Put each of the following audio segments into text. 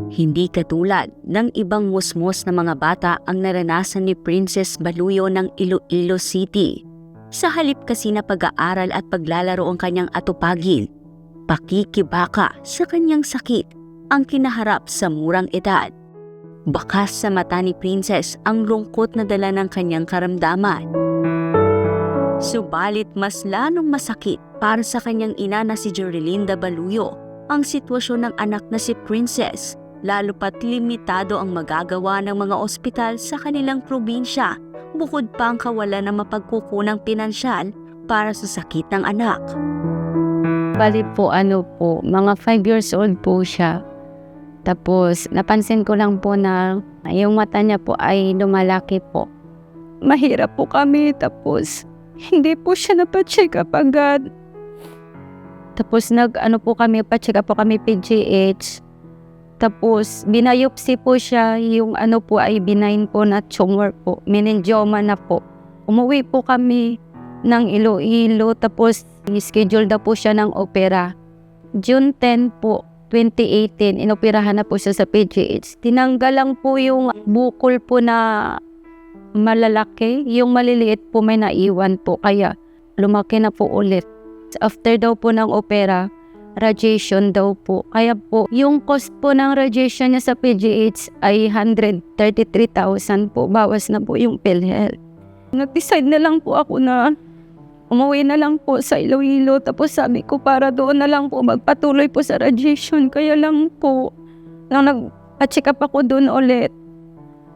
Hindi katulad ng ibang musmos na mga bata ang naranasan ni Princess Baluyo ng Iloilo City. Sa halip kasi na pag-aaral at paglalaro ang kanyang atupagin, pakikibaka sa kanyang sakit ang kinaharap sa murang edad. Bakas sa mata ni Princess ang lungkot na dala ng kanyang karamdaman. Subalit mas lalong masakit para sa kanyang ina na si Jorelinda Baluyo ang sitwasyon ng anak na si Princess, lalo pat limitado ang magagawa ng mga ospital sa kanilang probinsya, bukod pa ang kawalan ng mapagkukunang pinansyal para sa sakit ng anak. Bali po mga 5 years old po siya. Tapos napansin ko lang po na yung mata niya po ay lumalaki po. Mahirap po kami, tapos hindi po siya napacheck up agad. Tapos po kami, pa-check up po kami PGH. Tapos binayopsi po siya, yung po ay benign po na tumor po, meningioma na po. Umuwi po kami ng Iloilo, tapos schedule na po siya ng opera. June 10 po, 2018, inoperahan na po siya sa PGH. Tinanggal lang po yung bukol po na malalaki, yung maliliit po may naiwan po, kaya lumaki na po ulit. After daw po ng opera, radiation daw po. Kaya po, yung cost po ng radiation niya sa PGH ay 133,000 po. Bawas na po yung PhilHealth. Nag-decide na lang po ako na umuwi na lang po sa Iloilo. Tapos sabi ko para doon na lang po magpatuloy po sa radiation. Kaya lang po, nang nag-check up ako doon ulit,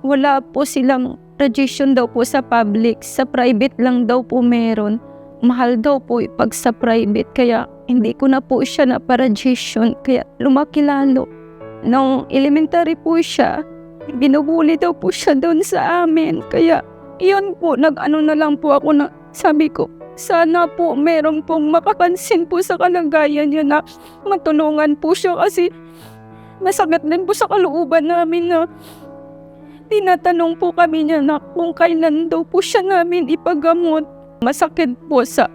wala po silang radiation daw po sa public. Sa private lang daw po meron. Mahal daw po pag sa private, kaya hindi ko na po siya na-radiation, kaya lumaki lalo. Nung elementary po siya, binubuli daw po siya doon sa amin, kaya yun po, na lang po ako na sabi ko, sana po meron pong makapansin po sa kalagayan niya na matulungan po siya, kasi masakit din po sa kalooban namin na tinatanong po kami niya na kung kailan daw po siya namin ipagamot. Masakit po sa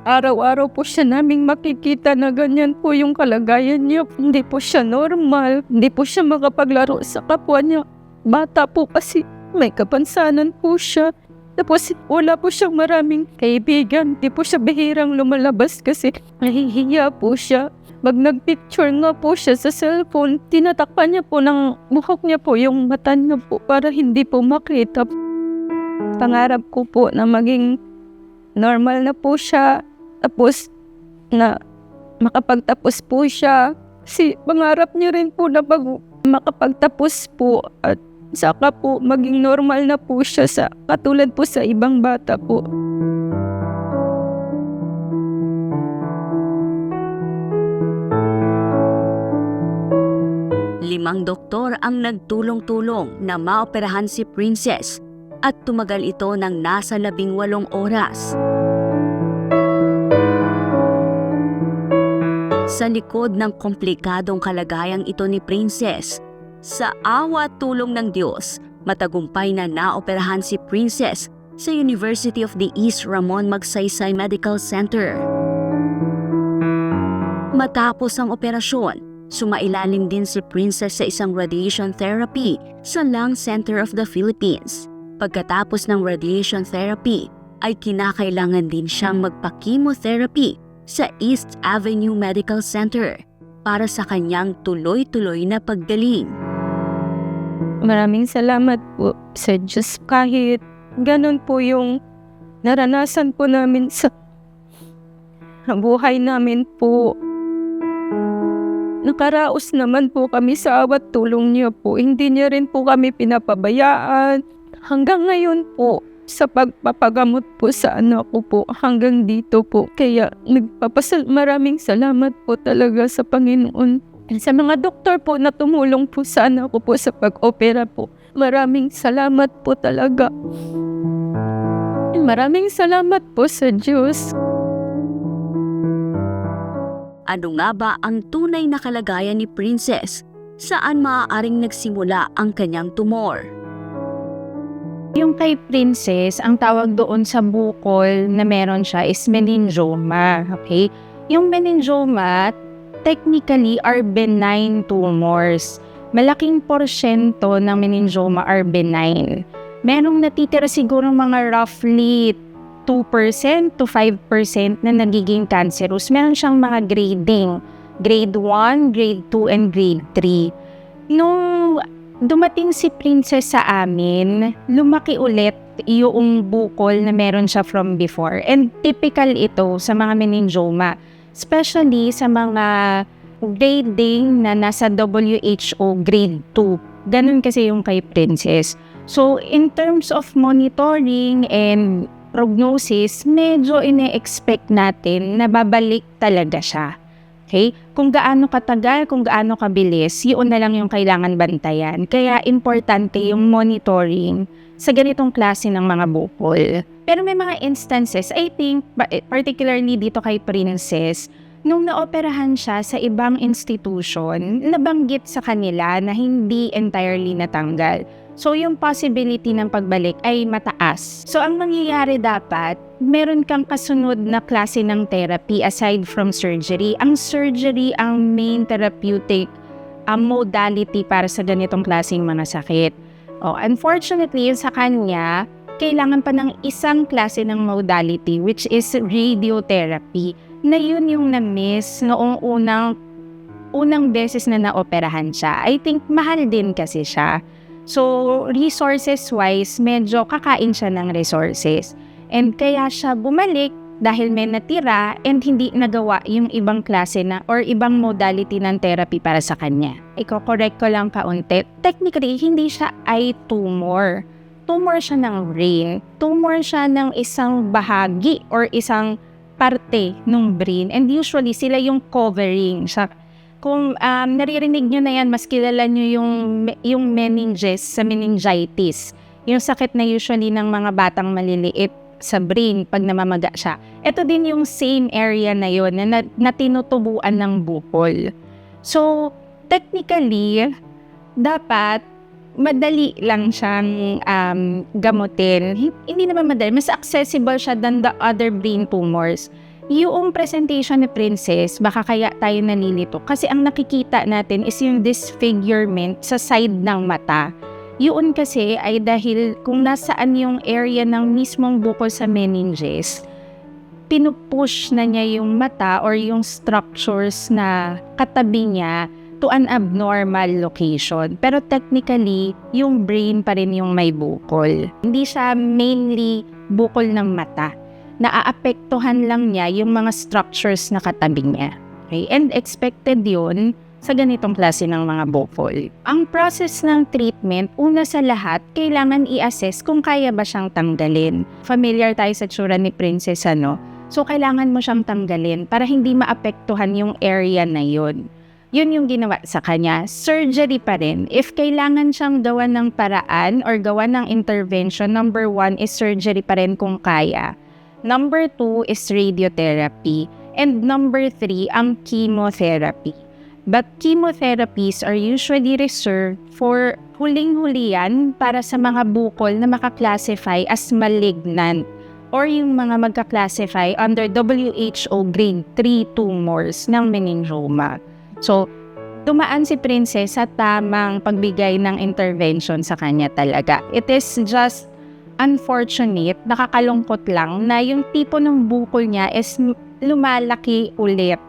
araw-araw po siya naming makikita na ganyan po yung kalagayan niya. Hindi po siya normal, hindi po siya makapaglaro sa kapwa niya. Bata po kasi may kapansanan po siya. Tapos wala po siyang maraming kaibigan. Hindi po siya bihirang lumalabas kasi nahihiya po siya. Pag nagpicture nga po siya sa cellphone, tinatakpan niya po ng buhok niya po yung mata niya po para hindi po makita. Pangarap ko po na maging normal na po siya, tapos na makapagtapos po siya. Kasi pangarap niya rin po na makapagtapos po at saka po maging normal na po siya sa katulad po sa ibang bata po. Limang doktor ang nagtulong-tulong na maoperahan si Princess at tumagal ito ng nasa 18 oras. Sa likod ng komplikadong kalagayang ito ni Princess, sa awa at tulong ng Diyos, matagumpay na naoperahan si Princess sa University of the East Ramon Magsaysay Medical Center. Matapos ang operasyon, sumailalim din si Princess sa isang radiation therapy sa Lung Center of the Philippines. Pagkatapos ng radiation therapy, ay kinakailangan din siyang magpa-chemotherapy sa East Avenue Medical Center para sa kanyang tuloy-tuloy na paggaling. Maraming salamat po sa Diyos, kahit ganun po yung naranasan po namin sa buhay namin po. Nakaraos naman po kami sa awat tulong niya po. Hindi niya rin po kami pinapabayaan. Hanggang ngayon po, sa pagpapagamot po sa anak ko po, hanggang dito po. Kaya maraming salamat po talaga sa Panginoon. Sa mga doktor po na tumulong po sa anak ko po sa pag-opera po. Maraming salamat po talaga. Maraming salamat po sa Diyos. Ano nga ba ang tunay na kalagayan ni Princess? Saan maaaring nagsimula ang kanyang tumor? Yung kay Princess, ang tawag doon sa bukol na meron siya is meningioma. Okay? Yung meningioma, technically are benign tumors. malaking porsyento ng meningioma are benign. Merong natitira siguro mga roughly 2% to 5% na nagiging cancerous. Meron siyang mga grading, grade 1, grade 2, and grade 3. Nung dumating si Princess sa amin, lumaki ulit yung bukol na meron siya from before. And typical ito sa mga meningioma, especially sa mga grading na nasa WHO grade 2. Ganun kasi yung kay Princess. So, in terms of monitoring and prognosis, medyo ine-expect natin na babalik talaga siya. Okay? Kung gaano katagal, kung gaano kabilis, yun na lang yung kailangan bantayan. Kaya importante yung monitoring sa ganitong klase ng mga bukol. Pero may mga instances, I think, particularly dito kay Princess, nung naoperahan siya sa ibang institution, nabanggit sa kanila na hindi entirely natanggal. So, yung possibility ng pagbalik ay mataas. So, ang mangyayari dapat, meron kang kasunod na klase ng therapy aside from surgery. Ang surgery ang main therapeutic modality para sa ganitong klaseng mga sakit. Unfortunately, sa kanya, kailangan pa ng isang klase ng modality which is radiotherapy. Na yun yung na-miss noong unang beses na naoperahan siya. I think mahal din kasi siya. So, resources-wise, medyo kakain siya ng resources. And kaya siya bumalik dahil may natira and hindi nagawa yung ibang klase na or ibang modality ng therapy para sa kanya. Iko-correct ko lang kaunti. Technically, hindi siya eye tumor. Tumor siya ng brain. Tumor siya ng isang bahagi or isang parte ng brain. And usually, sila yung covering. Kung naririnig nyo na yan, mas kilala nyo yung meninges sa meningitis. Yung sakit na usually ng mga batang maliliit sa brain pag namamaga siya. Ito din yung same area na yun na tinutubuan ng bukol. So, technically, dapat madali lang siyang gamutin. Hindi naman madali. Mas accessible siya than the other brain tumors. Yung presentation ni Princess, baka kaya tayo nalilito. Kasi ang nakikita natin is yung disfigurement sa side ng mata. Yun kasi ay dahil kung nasaan yung area ng mismong bukol sa meninges, pinupush na niya yung mata or yung structures na katabi niya to an abnormal location. Pero technically, yung brain pa rin yung may bukol. Hindi siya mainly bukol ng mata. Naaapektuhan lang niya yung mga structures na katabi niya. Okay? And expected yun sa ganitong klase ng mga bukol. Ang process ng treatment, una sa lahat, kailangan i-assess kung kaya ba siyang tanggalin. Familiar tayo sa tsura ni Princess, ano? So, kailangan mo siyang tanggalin para hindi maapektuhan yung area na yun. Yun yung ginawa sa kanya. Surgery pa rin. If kailangan siyang gawan ng paraan or gawan ng intervention, number 1 is surgery pa rin kung kaya. Number 2 is radiotherapy. And number 3, ang chemotherapy. But chemotherapies are usually reserved for huling-huli yan para sa mga bukol na makaklasify as malignant or yung mga magkaklasify under WHO grade 3 tumors ng meningioma. So, dumaan si Princess sa tamang pagbigay ng intervention sa kanya talaga. It is just unfortunate, nakakalungkot lang na yung tipo ng bukol niya is lumalaki ulit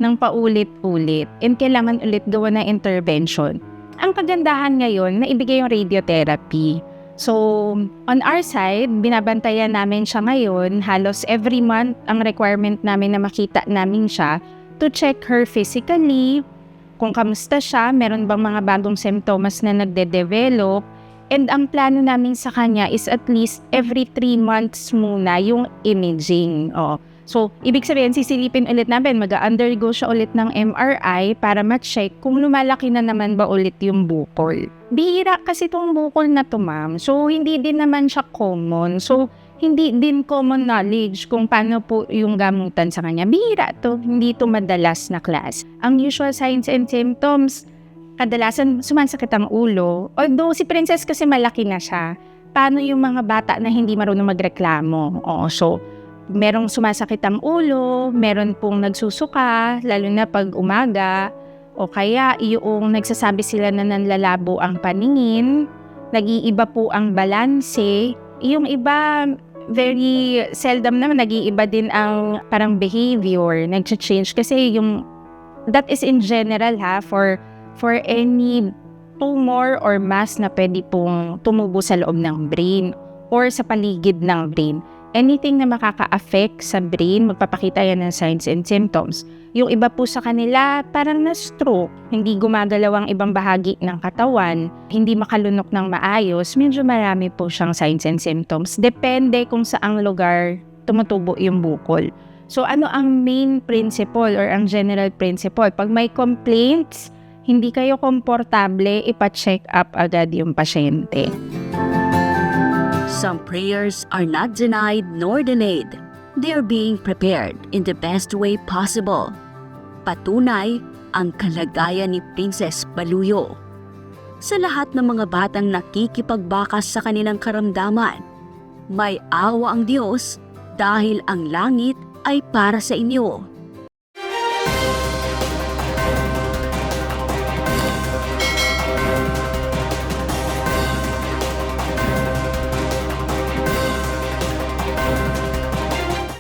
ng paulit-ulit and kailangan ulit gawa ng intervention. Ang kagandahan ngayon na ibigay yung radiotherapy. So, on our side, binabantayan namin siya ngayon. Halos every month, ang requirement namin na makita namin siya to check her physically, kung kamusta siya, meron bang mga bagong symptoms na nagde-develop. And ang plano namin sa kanya is at least every 3 months muna yung imaging. So, ibig sabihin, sisilipin ulit namin, mag-undergo siya ulit ng MRI para ma-check kung lumalaki na naman ba ulit yung bukol. Bihira kasi itong bukol na to, ma'am. So, hindi din naman siya common. So, hindi din common knowledge kung paano po yung gamutan sa kanya. Bihira to, hindi to madalas na class. Ang usual signs and symptoms, kadalasan sumasakit ang ulo. Although si Princess kasi malaki na siya, paano yung mga bata na hindi marunong magreklamo? So, merong sumasakit ang ulo, meron pong nagsusuka, lalo na pag umaga, o kaya yung nagsasabi sila na nanlalabo ang paningin, nag-iiba po ang balanse. Yung iba, very seldom naman nag-iiba din ang parang behavior, nag-change kasi that is in general for any tumor or mass na pwede pong tumubo sa loob ng brain or sa paligid ng brain. Anything na makaka-affect sa brain, magpapakita yan ng signs and symptoms. Yung iba po sa kanila, parang na-stroke, hindi gumagalaw ang ibang bahagi ng katawan, hindi makalunok ng maayos, medyo marami po siyang signs and symptoms. Depende kung saang lugar tumutubo yung bukol. So ano ang main principle or ang general principle? Pag may complaints, hindi kayo komportable, ipa-check up agad yung pasyente. Some prayers are not denied nor delayed. They are being prepared in the best way possible. Patunay ang kalagayan ni Princess Baluyo. Sa lahat ng mga batang nakikipagbakas sa kanilang karamdaman, may awa ang Diyos dahil ang langit ay para sa inyo.